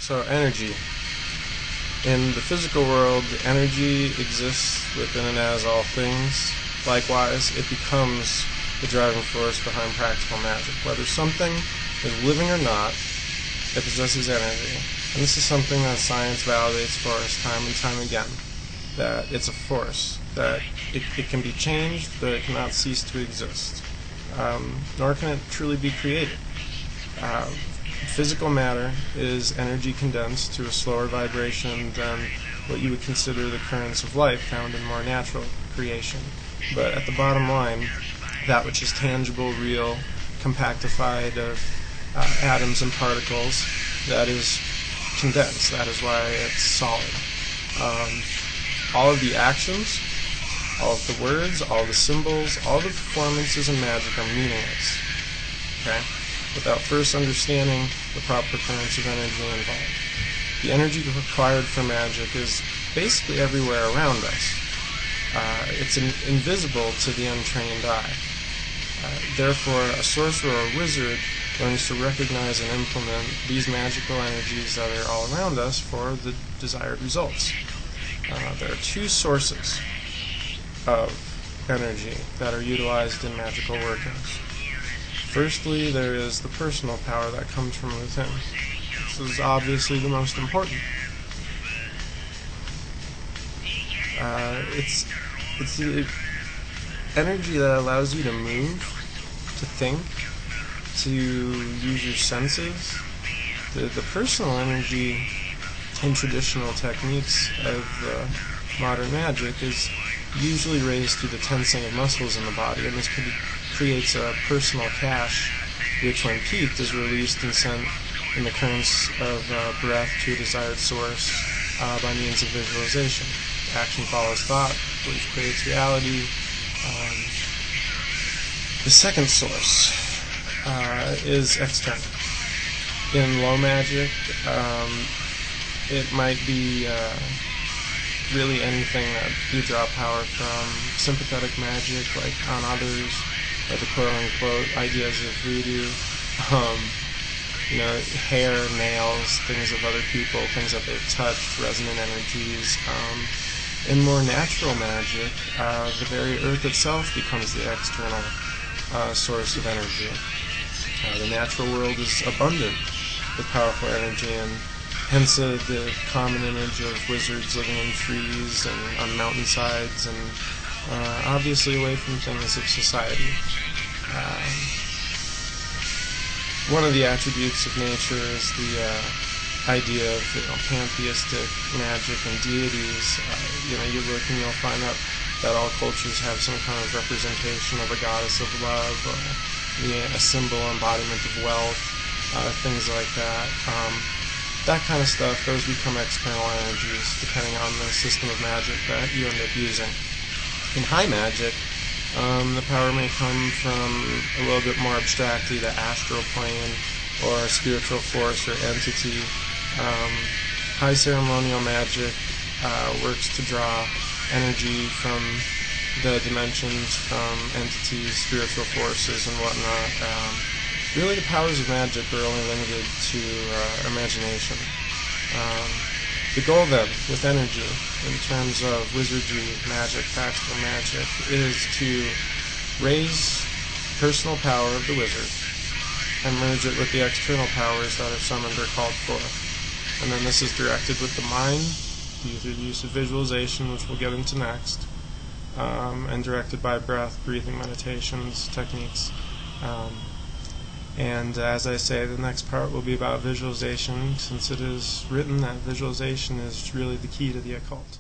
So energy. In the physical world, energy exists within and as all things. Likewise, it becomes the driving force behind practical magic. Whether something is living or not, it possesses energy. And this is something that science validates for us time and time again, that it's a force, that it can be changed, but it cannot cease to exist, nor can it truly be created. Physical matter is energy condensed to a slower vibration than what you would consider the currents of life found in more natural creation. But at the bottom line, that which is tangible, real, compactified of atoms and particles, that is condensed. That is why it's solid. All of the actions, all of the words, all the symbols, all the performances in magic are meaningless. Okay? Without first understanding the proper currents of energy involved. The energy required for magic is basically everywhere around us. It's invisible to the untrained eye. Therefore, a sorcerer or wizard learns to recognize and implement these magical energies that are all around us for the desired results. There are two sources of energy that are utilized in magical workings. Firstly, there is the personal power that comes from within. This is obviously the most important. It's the energy that allows you to move, to think, to use your senses. The personal energy in traditional techniques of modern magic is usually raised through the tensing of muscles in the body, and this creates a personal cache, which when peaked is released and sent in the currents of breath to a desired source by means of visualization. Action follows thought, which creates reality. The second source is external. In low magic, it might be really anything that you draw power from. Sympathetic magic, like on others, or the quote-unquote ideas of voodoo. Hair, nails, things of other people, things that they've touched, resonant energies. In more natural magic, the very earth itself becomes the external source of energy. The natural world is abundant with powerful energy, and hence the common image of wizards living in trees and on mountainsides and obviously away from things of society. One of the attributes of nature is the idea of pantheistic magic and deities. You look and you'll find out that all cultures have some kind of representation of a goddess of love, or a symbol, embodiment of wealth, things like that. That kind of stuff, those become external energies depending on the system of magic that you end up using. In high magic, the power may come from a little bit more abstractly the astral plane or a spiritual force or entity. High ceremonial magic works to draw energy from the dimensions, from entities, spiritual forces, and whatnot. Really, the powers of magic are only limited to imagination. The goal, then, with energy, in terms of wizardry, magic, practical magic, is to raise personal power of the wizard and merge it with the external powers that are summoned or called forth. And then this is directed with the mind, through the use of visualization, which we'll get into next, and directed by breath, breathing meditations, techniques. And as I say, the next part will be about visualization, since it is written that visualization is really the key to the occult.